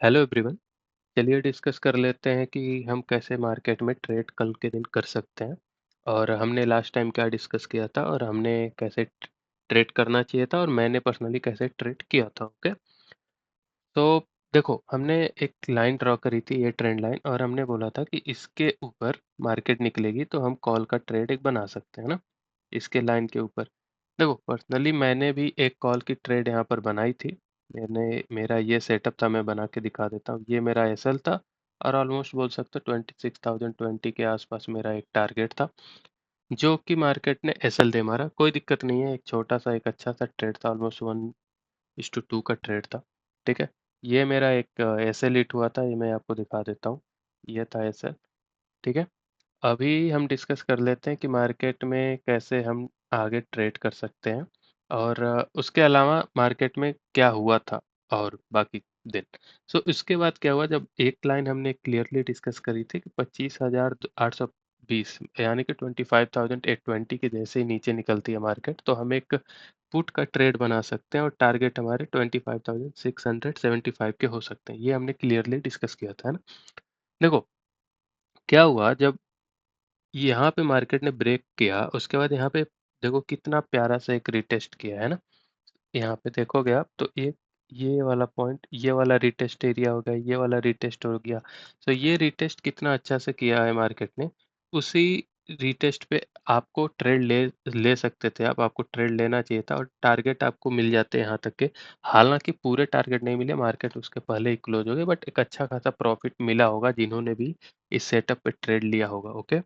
Hello everyone. चलिए discuss कर लेते हैं कि हम कैसे मार्केट में ट्रेड कल के दिन कर सकते हैं। और हमने लास्ट टाइम क्या डिस्कस किया था और हमने कैसे ट्रेड करना चाहिए था और मैंने पर्सनली कैसे ट्रेड किया था। ओके, तो देखो हमने एक लाइन ड्रॉ करी थी, ये ट्रेंड लाइन, और हमने बोला था कि इसके ऊपर मार्केट निकलेगी तो हम कॉल का ट्रेड एक बना सकते हैं ना, इसके लाइन के ऊपर। देखो पर्सनली मैंने भी एक कॉल की ट्रेड यहाँ पर बनाई थी। मेरा ये सेटअप था, मैं बना के दिखा देता हूँ। ये मेरा एसएल था और ऑलमोस्ट बोल सकते हो 26,020 के आसपास मेरा एक टारगेट था, जो कि मार्केट ने एसएल दे मारा। कोई दिक्कत नहीं है, एक छोटा सा एक अच्छा सा ट्रेड था, ऑलमोस्ट 1:2 का ट्रेड था। ठीक है, ये मेरा एक एसएल हिट हुआ था, ये मैं आपको दिखा देता हूँ। ये था एसएल। ठीक है, अभी हम डिस्कस कर लेते हैं कि मार्केट में कैसे हम आगे ट्रेड कर सकते हैं और उसके अलावा मार्केट में क्या हुआ था और बाकी दिन। सो इसके बाद क्या हुआ, जब एक लाइन हमने क्लियरली डिस्कस करी थी कि 25,820 यानी कि 25,820 के जैसे ही नीचे निकलती है मार्केट तो हम एक पुट का ट्रेड बना सकते हैं और टारगेट हमारे 25,675 के हो सकते हैं। ये हमने क्लियरली डिस्कस किया था, है ना। देखो क्या हुआ, जब यहाँ पे मार्केट ने ब्रेक किया उसके बाद यहाँ पे देखो कितना प्यारा सा एक रिटेस्ट किया है ना। यहाँ पे देखोगे आप तो ये वाला पॉइंट, ये वाला रिटेस्ट एरिया हो गया, ये वाला रिटेस्ट हो गया। तो ये रिटेस्ट कितना अच्छा से किया है मार्केट ने। उसी रिटेस्ट पे आपको ट्रेड ले ले सकते थे आप, आपको ट्रेड लेना चाहिए था और टारगेट आपको मिल जाते यहाँ तक के। हालांकि पूरे टारगेट नहीं मिले, मार्केट उसके पहले ही क्लोज हो गए, बट एक अच्छा खासा प्रॉफिट मिला होगा जिन्होंने भी इस सेटअप पे ट्रेड लिया होगा। ओके,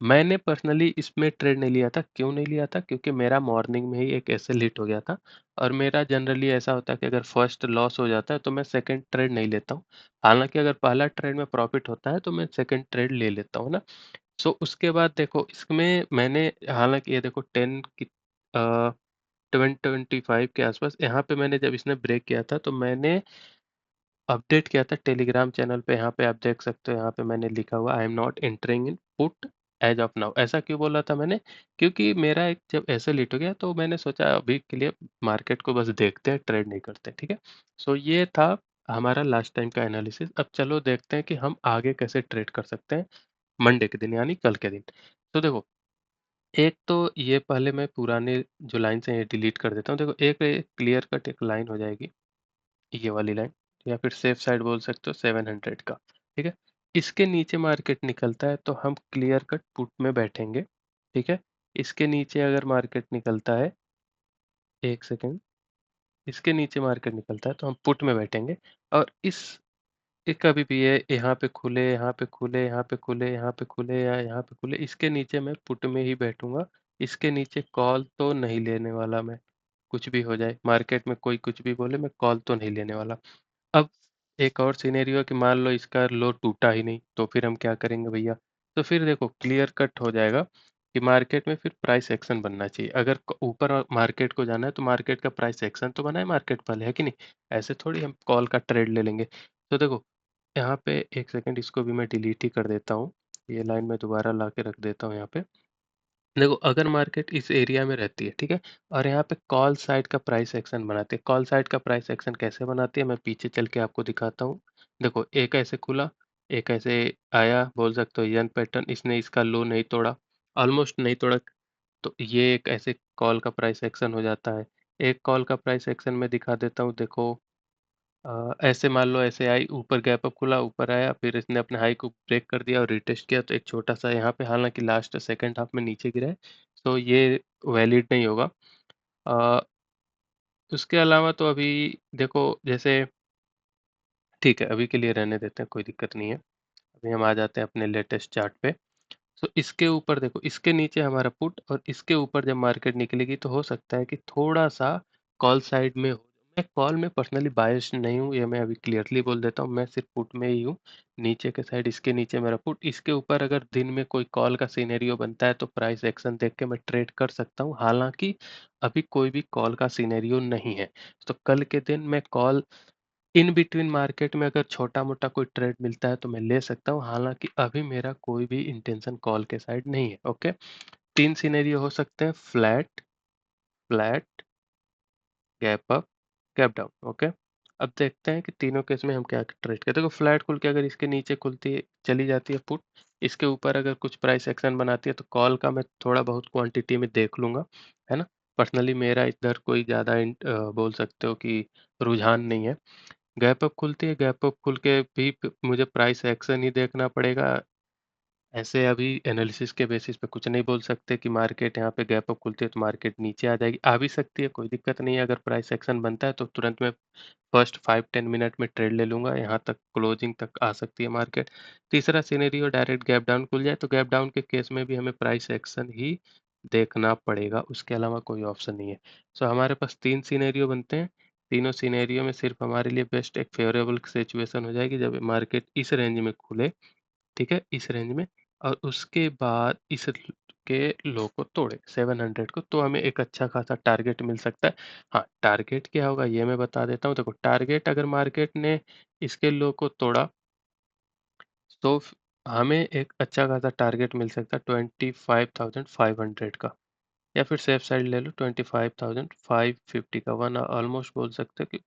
मैंने पर्सनली इसमें ट्रेड नहीं लिया था। क्यों नहीं लिया था? क्योंकि मेरा मॉर्निंग में ही एक एसएल हिट हो गया था और मेरा जनरली ऐसा होता है कि अगर फर्स्ट लॉस हो जाता है तो मैं सेकंड ट्रेड नहीं लेता हूँ। हालांकि अगर पहला ट्रेड में प्रॉफिट होता है तो मैं सेकंड ट्रेड ले लेता हूँ ना। सो उसके बाद देखो इसमें मैंने, हालांकि ये देखो 10 की 2025 के आसपास यहाँ पे मैंने जब इसने ब्रेक किया था तो मैंने अपडेट किया था टेलीग्राम चैनल पे। यहाँ पे आप देख सकते हो, यहाँ पे मैंने लिखा हुआ I am not entering input as of now. ऐसा क्यों बोला था मैंने? क्योंकि मेरा एक जब ऐसे लिट हो गया तो मैंने सोचा अभी के लिए मार्केट को बस देखते हैं, ट्रेड नहीं करते। ठीक है, सो ये था हमारा लास्ट टाइम का एनालिसिस। अब चलो देखते हैं कि हम आगे कैसे ट्रेड कर सकते हैं मंडे के दिन यानी कल के दिन। तो देखो, एक तो ये पहले मैं पुराने जो लाइन है ये डिलीट कर देता हूँ। देखो एक क्लियर कट एक लाइन हो जाएगी, ये वाली लाइन, या फिर सेफ साइड बोल सकते हो 700 का। ठीक है, इसके नीचे मार्केट निकलता है तो हम क्लियर कट पुट में बैठेंगे। ठीक है, इसके नीचे अगर मार्केट निकलता है, एक सेकेंड, इसके नीचे मार्केट निकलता है तो हम पुट में बैठेंगे। और इस ये कभी भी ये यहाँ पे खुले, यहाँ पे खुले, यहाँ पे खुले, यहाँ पे खुले या यहाँ पे खुले, इसके नीचे मैं पुट में ही बैठूंगा। इसके नीचे कॉल तो नहीं लेने वाला मैं, कुछ भी हो जाए मार्केट में, कोई कुछ भी बोले, मैं कॉल तो नहीं लेने वाला। अब एक और सिनेरियो है कि मान लो इसका लो टूटा ही नहीं तो फिर हम क्या करेंगे भैया? तो फिर देखो क्लियर कट हो जाएगा कि मार्केट में फिर प्राइस एक्शन बनना चाहिए। अगर ऊपर मार्केट को जाना है तो मार्केट का प्राइस एक्शन तो बनाए मार्केट पहले, है कि नहीं? ऐसे थोड़ी हम कॉल का ट्रेड ले लेंगे। तो देखो यहाँ पे एक सेकंड, इसको भी मैं डिलीट ही कर देता हूँ। ये लाइन मैं दोबारा ला के रख देता हूँ यहाँ पे। देखो अगर मार्केट इस एरिया में रहती है, ठीक है, और यहाँ पे कॉल साइड का प्राइस एक्शन बनाती है। कॉल साइड का प्राइस एक्शन कैसे बनाती है मैं पीछे चल के आपको दिखाता हूँ। देखो एक ऐसे खुला, एक ऐसे आया, बोल सकते हो यन पैटर्न, इसने इसका लो नहीं तोड़ा, ऑलमोस्ट नहीं तोड़ा, तो ये एक ऐसे कॉल का प्राइस एक्शन हो जाता है। एक कॉल का प्राइस एक्शन में दिखा देता हूँ। देखो ऐसे मान लो ऐसे आई, ऊपर गैप अप खुला, ऊपर आया, फिर इसने अपने हाई को ब्रेक कर दिया और रिटेस्ट किया तो एक छोटा सा यहाँ पे, हालांकि लास्ट सेकंड हाफ में नीचे गिरा है, तो ये वैलिड नहीं होगा। अ, उसके अलावा तो अभी देखो जैसे, ठीक है अभी के लिए रहने देते हैं, कोई दिक्कत नहीं है। अभी हम आ जाते हैं अपने लेटेस्ट चार्ट पे। तो इसके ऊपर देखो, इसके नीचे हमारा पुट और इसके ऊपर जब मार्केट निकलेगी तो हो सकता है कि थोड़ा सा कॉल साइड में हो। मैं कॉल में पर्सनली बायस नहीं हूँ, ये मैं अभी क्लियरली बोल देता हूँ, मैं सिर्फ पुट में ही हूँ। नीचे के साइड, इसके नीचे मेरा पुट, इसके ऊपर अगर दिन में कोई कॉल का सिनेरियो बनता है तो प्राइस एक्शन देख के मैं ट्रेड कर सकता हूँ। हालांकि अभी कोई भी कॉल का सिनेरियो नहीं है, तो कल के दिन मैं कॉल इन बिटवीन मार्केट में अगर छोटा मोटा कोई ट्रेड मिलता है तो मैं ले सकता हूँ। हालांकि अभी मेरा कोई भी इंटेंशन कॉल के साइड नहीं है। ओके, तीन सिनेरियो हो सकते हैं, flat, flat, gap up, gap down. Okay, अब देखते हैं कि तीनों केस में हम क्या ट्रेड करते हैं। देखो फ्लैट खुल के अगर इसके नीचे खुलती है, चली जाती है पुट, इसके ऊपर अगर कुछ प्राइस एक्शन बनाती है तो कॉल का मैं थोड़ा बहुत क्वांटिटी में देख लूँगा, है ना? पर्सनली मेरा इधर कोई ज़्यादा बोल सकते हो कि रुझान नहीं है। गैप अप खुलती है, गैप अप खुल के भी मुझे प्राइस एक्शन ही देखना पड़ेगा। ऐसे अभी एनालिसिस के बेसिस पे कुछ नहीं बोल सकते कि मार्केट यहाँ पे गैप अप खुलती है तो मार्केट नीचे आ जाएगी। आ भी सकती है, कोई दिक्कत नहीं है। अगर प्राइस एक्शन बनता है तो तुरंत मैं फर्स्ट 5-10 मिनट में ट्रेड ले लूँगा, यहाँ तक क्लोजिंग तक आ सकती है मार्केट। तीसरा सिनेरियो डायरेक्ट गैप डाउन खुल जाए तो गैप डाउन के केस में भी हमें प्राइस एक्शन ही देखना पड़ेगा, उसके अलावा कोई ऑप्शन नहीं है। सो हमारे पास 3 सिनेरियो बनते हैं, तीनों सिनेरियो में सिर्फ हमारे लिए बेस्ट एक फेवरेबल सिचुएशन हो जाएगी जब मार्केट इस रेंज में खुले, ठीक है? इस रेंज में और उसके बाद इस के लो को तोड़े 700 को, तो हमें एक अच्छा खासा टारगेट मिल सकता है। हाँ, टारगेट क्या होगा ये मैं बता देता हूँ। देखो टारगेट अगर मार्केट ने इसके लो को तोड़ा तो हमें एक अच्छा खासा टारगेट मिल सकता है 25,500 का, या फिर सेफ साइड ले लो 25,550 का। वन ऑलमोस्ट बोल सकते हो कि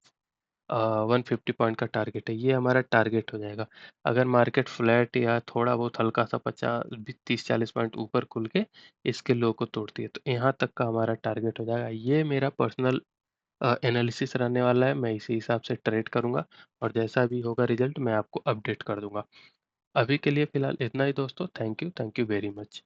150 पॉइंट का टारगेट है, ये हमारा टारगेट हो जाएगा। अगर मार्केट फ्लैट या थोड़ा बहुत हल्का सा 50 30-40 पॉइंट ऊपर खुल के इसके लो को तोड़ती है तो यहाँ तक का हमारा टारगेट हो जाएगा। ये मेरा पर्सनल एनालिसिस रहने वाला है, मैं इसी हिसाब से ट्रेड करूंगा और जैसा भी होगा रिजल्ट मैं आपको अपडेट कर दूंगा। अभी के लिए फिलहाल इतना ही दोस्तों। Thank you very much.